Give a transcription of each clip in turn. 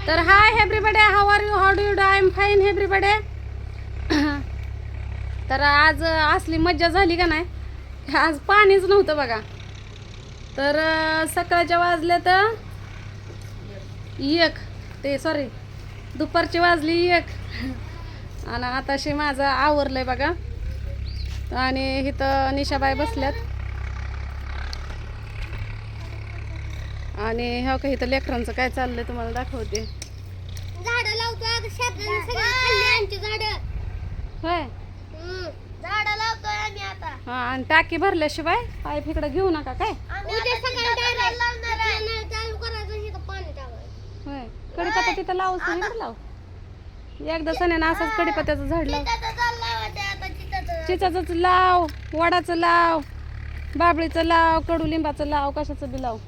तर hi everybody, how are you, how do you do, I am fine everybody. तर आज असली मज्जा झाली का नाही, आज पाणीच नव्हतं बघा. तर सकाळच्या वाजले तर एक, ते सॉरी दुपारची वाजली एक आणि आताशी माझं आवरलंय बघा. आणि इथं निशाबाई बसल्यात आणि ह्या काही इथं लेकरांचं काय चाललंय तुम्हाला दाखवते. झाडं लावतो आता शेताला, सगळी खाल्ली आमची झाडं. होय, झाडं लावतोय आम्ही आता. हा, आणि टाकी भरल्याशिवाय पाईप इकडे घेऊ नका काय. उद्या सकाळी डायरेक्ट नळ चालू करायचं, इथं पाणी टाकायचं. होय, कडीपत्ता तिथं लावूच नाही, इकडं लाव. एकदा सण्यानं असंच कडीपत्त्याचं झाड लाव, चिचाचं लाव, वडाचं लाव, बाबळीचं लाव, कडुलिंबाचं लाव, कशाचं बी लाव.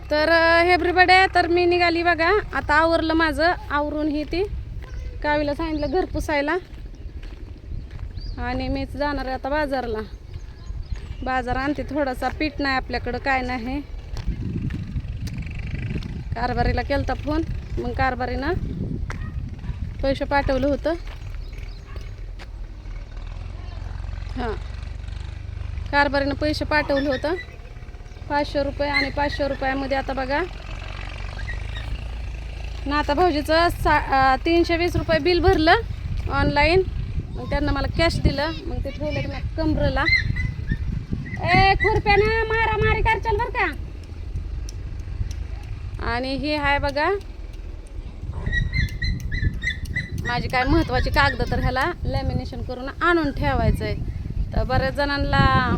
तर एव्हरीबडी, तर मी निघाली बघा. आता आवरलं माझं, आवरून ही ती कावीला सांगितलं घर पुसायला आणि मीच जाणार आहे आता बाजारला. बाजार आणते थोडासा, पीठ नाही आपल्याकडं, काय नाही. कारभारीला केलता फोन, मग कारभारीनं पैसे पाठवलं होतं. हां, कारभारीनं पैसे पाठवलं होतं 500 रुपये. आणि 500 रुपयामध्ये आता बघा नाता भाऊजीचं 320 रुपये बिल भरलं ऑनलाईन. मग त्यांना मला कॅश दिलं, मग ते ठेवलं ना कमरेला. खुरप्यानं मारामारी करचाल बरं का. आणि ही आहे बघा माझी काय महत्त्वाची कागद, तर ह्याला लॅमिनेशन करून आणून ठेवायचं आहे. तर बऱ्याच जणांना,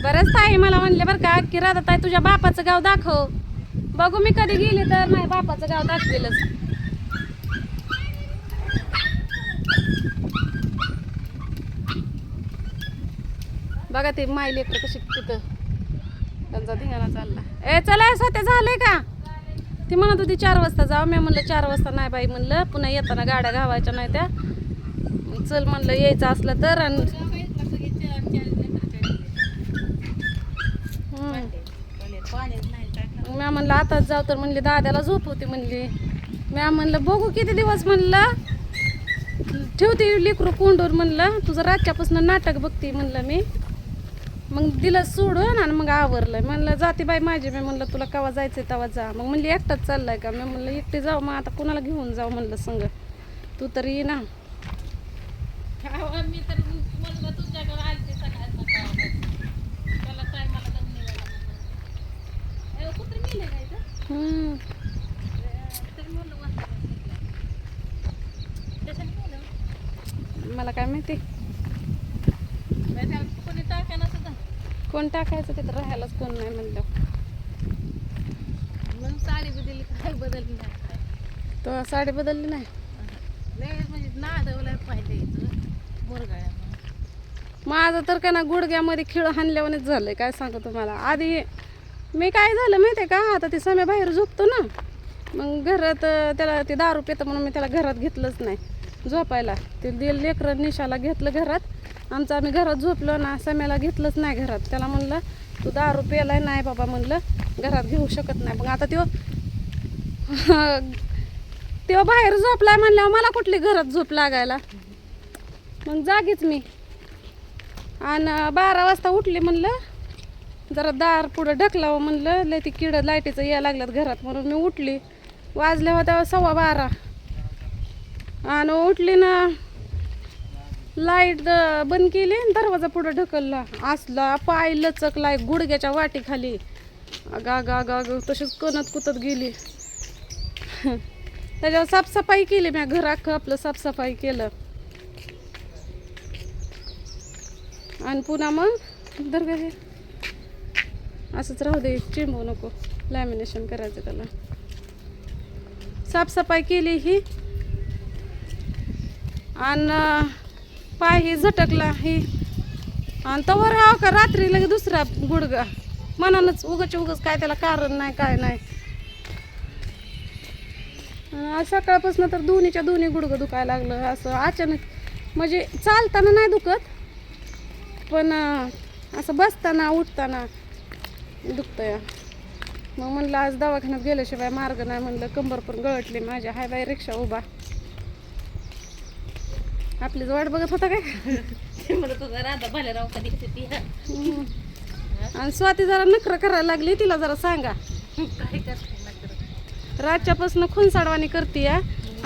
बऱ्याच ताई मला म्हणले बरं का की राधा ताई तुझ्या बापाचं गाव दाखव. बघू मी कधी गेले तर माझ्या बापाचं गाव दाखवेलच. बघा ते माय लेकर कशी तिथं त्यांचा धिंगाणा चालला. चला स्वतः झालंय का. ती म्हणत होती 4 वाजता जाऊ. मी म्हणलं 4 वाजता नाही बाई, म्हणलं पुन्हा येताना गाड्या गावायच्या नाही त्या. चल म्हणलं यायचं असलं तर. आणि मी म्हणलं आताच जाऊ, तर म्हणली दाद्याला झोप होती म्हणली. मी म्हणलं बघू किती दिवस, म्हणलं ठेवते लेकरू कोंडूर, म्हणलं तुझं रातच्यापासून नाटक बघते म्हणलं मी. मग दिलं सोडून आणि मग आवरलं. म्हणलं जाते बाई माझी. मी म्हणलं तुला केव्हा जायचं तेव्हा जा. मग म्हणली एकटाच चाललाय का. मी म्हणलं एकटी जाऊ, मग आता कुणाला घेऊन जाऊ म्हणलं संग, तू तर ये ना. मी तर तुझ्याकडे आलते मला काय माहिती कोण टाकायचं, तिथं राहायलाच कोण नाही म्हणलं. मग साडी बदलली, काय बदलली नाही. तो साडी बदलली नाही म्हणजे नादवला पाहिजे मुरगाळ्या. माझं तर का ना गुडघ्यामध्ये खिळ हाणल्यावानेच झालंय, काय सांगू तुम्हाला. आधी मी काय झालं माहिती आहे का, आता ती समय बाहेर झोपतो ना, मग घरात त्याला ते दारू पितं म्हणून मी त्याला घरात घेतलंच नाही झोपायला. ते लेकरं निशाला घेतलं घरात, आमचं आम्ही घरात झोपलो ना. सम्याला घेतलंच नाही घरात. त्याला म्हणलं तू दारू प्यायलाय, नाही बाबा म्हणलं घरात घेऊ शकत नाही. मग आता तो बाहेर झोपलाय म्हणल्यावर मला कुठली घरात झोप लागायला. मग जागीच मी. आणि 12 वाजता उठली, म्हणलं जरा दार पुढं ढकलावं, म्हणलं लय ती किड लाईटीचं यायला लागल्यात घरात, म्हणून मी उठली. वाजल्या होत्या 12:15 आणि उठली ना, लाईट बंद केली, दरवाजा पुढं ढकलला. असला पाय लचकलाय गुडघ्याच्या वाटीखाली. गा गा गा ग तशीच कणत कुतत गेली. त्याच्यावर साफसफाई केली मी, घर अख्खं आपलं साफसफाई केलं. आणि पुन्हा मग दर्गा हे असंच राहू दे, चिंबू नको, लॅमिनेशन करायचं त्याला. साफसफाई केली ही, आणि पाय ही झटकला ही. आणि तवर हा का रात्री लगे दुसरा गुडगा मनानच उगच काय त्याला कारण नाही, काय नाही. आज सकाळपासून तर दोन्ही गुडघं दुखायला लागलं असं अचानक. म्हणजे चालताना नाही दुखत, पण असं बसताना उठताना दुखतंय. मग म्हणलं आज दवाखान्यात गेल्याशिवाय मार्ग नाही, म्हणलं कंबर पण गळटली माझ्या. हाय बाई रिक्षा उभा, आपलीच वाट बघत होता काय. म्हणत होता राधा भालेराव कधी ती आणि स्वाती जरा नखरं करायला लागली, तिला जरा सांगा. काय करते रातच्यापासून खुनसाडवाणी करते या.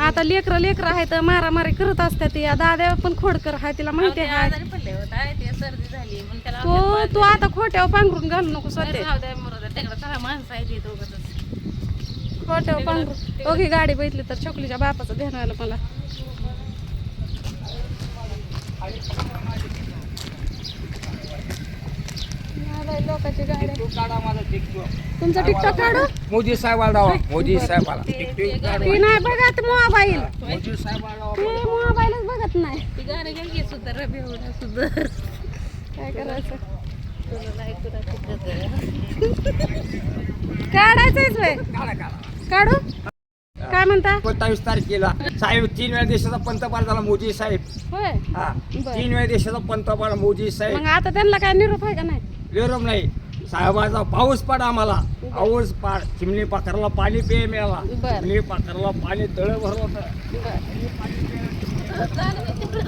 आता लेकरं आहे तर मारामारी करत असतात. या दाद्या पण खोडकर आहे, तिला माहिती आहे. आजारी पडले होता ते सर्दी झाली मग त्याला तू आता खोट्यावर पांघरून घालू नको स्वाती. तिकडे चला माणसं आहे ते दोघं खोट्यावर पांघरून. ओके गाडी बैठली तर छकुलीच्या बापाचं ध्यान आलं मला. लोकांची गाडी. तुमचा टिकटॉक काढू. मोदी साहेबाला मोदी साहेबाला ती नाही बघत मोबाईल, मोदी साहेबाला ती मोबाईलच बघत नाही. ती गाणं घ्या सुधार बेवडा सुधार काय करायचं. तुला नाही तुला काढायचंच वय काढू. काय म्हणता. 27 तारखेला साहेब 3 वेळा देशाचा पंतप्रधान झाला मोदी साहेब. होय हा बरं. 3 वेळा देशाचा पंतप्रधान मोदी साहेब. मग आता त्यांना काय निरोप आहे का नाही. विरोध नाही. साहेबाचा पाऊस पडा आम्हाला, पाऊस पाड. चिमणी पाखराला पाणी पेय मिळाला. बरं. चिमणी पाखराला पाणी तळ भरलं होतं.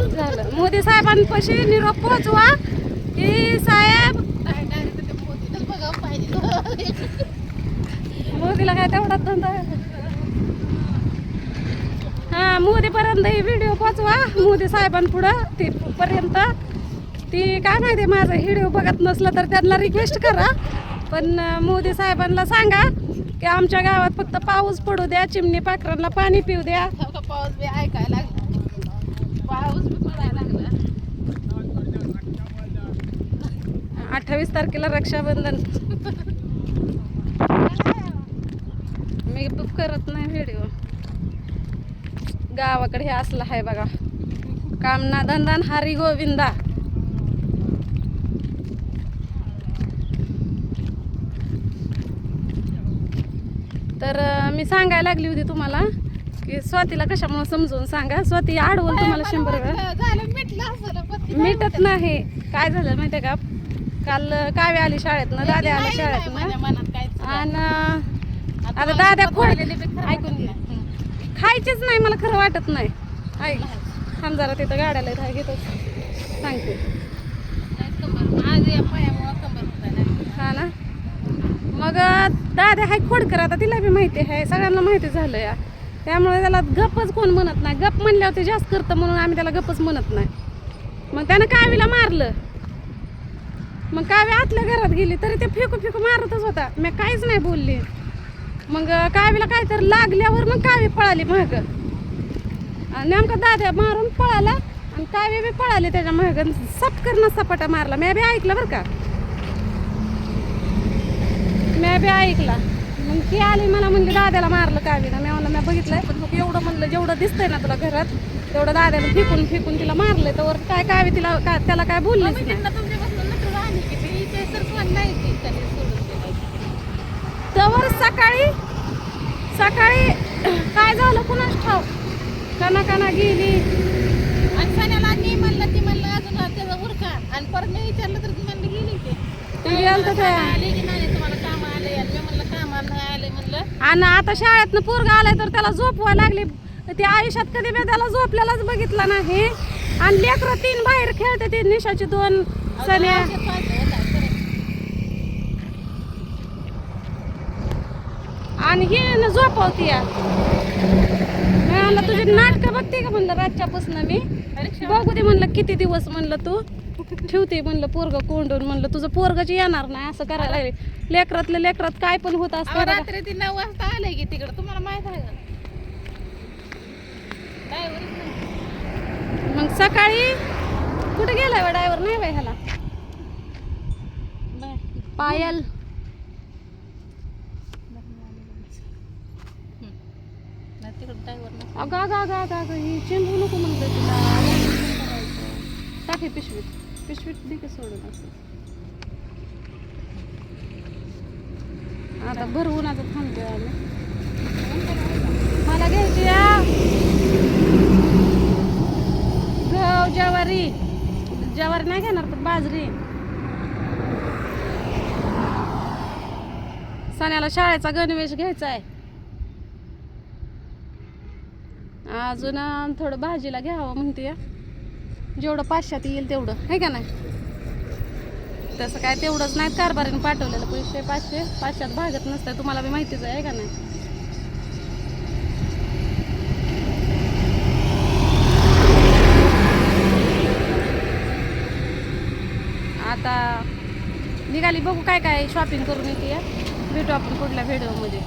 झालं. मोदी साहेबांपाशी निरोप पोहोचवा की साहेब. मोदीला काय तेवढा धंदा. हा मोदीपर्यंत ही व्हिडिओ पोहोचवा. मोदी साहेबांपुढं ते पर्यंत. ती काय माहिती माझा व्हिडिओ बघत नसलं तर त्यांना रिक्वेस्ट करा, पण मोदी साहेबांना सांगा की आमच्या गावात फक्त पाऊस पडू द्या, चिमणी पाखरांना पाणी पिऊ द्या. पाऊस बी ऐकायला लागला, पाऊस बी पडायला लागला. 28 तारखेला रक्षाबंधन. मी करत नाही व्हिडिओ. गावाकडे हे असलं आहे बघा. कामना धंदा हरी गोविंदा. तर मी सांगायला लागली होती तुम्हाला की स्वातीला कशामुळे समजून सांगा. स्वाती आडवल तुम्हाला 100 वेळा. झालं मिटलं असं मिटत नाही. काय झालं माहितीये का, काल कावे आली शाळेतनं, दाद्या आल्या शाळेतनं मनात काय आणि आता दाद्या खोड ऐकून घे. खायचीच नाही मला खरं वाटत नाही. ऐक थांब जरा, तिथं गाड्याला इथं घेतो सांगते. आज या पायामुळं कंबर होता. हा ना. मग दाद्या हाय खोडकर, आता तिला बी माहिती आहे, सगळ्यांना माहिती झालं या. त्यामुळे त्याला गप्पच कोण म्हणत नाही. गप्प म्हणल्यावर ते जास्त करतं म्हणून आम्ही त्याला गप्पच म्हणत नाही. मग त्यानं कावीला मारलं. मग कावी आतल्या घरात गेली तरी ते फेकू फेकू मारतच होता. मी काहीच नाही बोलली. मग कावीला काहीतरी लागल्यावर मग कावी पळाली माग. नेमका दाद्या मारून पळाला आणि कावी बी पळाली त्याच्या माग. सपकरनं सपाटा मारला. मी बी ऐकलं बरं का, मी बी ऐकला. मग ती आली मला म्हणली दाद्याला मारलं कावीनं. मी म्हणलं मी बघितलंय, पण मग एवढं म्हणलं जेवढं दिसतंय ना तुला घरात तेवढं दाद्यानं फेकून फेकून तिला मारलंय. तर काय कावी तिला त्याला काय बोललीच नाही. तवर सकाळी सकाळी काय झालं कुणाच ठाव, काना काना गेली आणि सण्याला मी म्हणलं, ती म्हणलं अजून त्याचा उरका. आणि परत मी विचारलं तर ती म्हणली गेली ती गेलं तर आली की नाही तुम्हाला काम आले. आणि मी म्हणलं कामाला नाही आले म्हणलं. आणि आता शाळेतनं पोरगा आलाय तर त्याला झोपवा लागली. ती आयुष्यात कधी बी त्याला झोपलेलाच बघितला नाही. आणि लेकरं 3 बाहेर खेळते, ती निशाची 2 सण्या. आणि हे झोपवती या. मी म्हणलं तुझी नाटकं बघते का म्हणलं रातच्यापासून. मी बघू दे म्हणलं किती दिवस म्हणलं तू ठेवते म्हणलं पोरग कोंडून. म्हणलं तुझं पोरगच येणार नाही असं करायला लागले. लेकरातल्या लेकरात काय पण होत असतं. रात्री ती 9 वाजता आले की तिकडं, तुम्हाला माहित आहे का. मग सकाळी कुठे गेलाय ड्रायव्हर नाही बाई ह्याला. पायल अगं अगं अगं अगं अगं ही चेंबू नको म्हणलं तुला. टाके पिशवीत पिशवीत दे की सोडून. असं आता भरवून आता थांबतोय आम्ही. मला घ्यायची या गहू ज्वारी. ज्वारी नाही घेणार पण बाजरी. सान्याला शाळेचा गणवेश घ्यायचा आहे. अजून थोडं भाजीला घ्यावं म्हणते. जेवढं 500 येईल तेवढं आहे का नाही. तसं काय तेवढंच नाहीत कारभारीने पाठवलेलं पैसे. 500 भागत नसतं, तुम्हाला बी माहितीच आहे का नाही. आता निघाली, बघू काय काय शॉपिंग करून येते. भेटू आपण पुढल्या व्हिडिओमध्ये.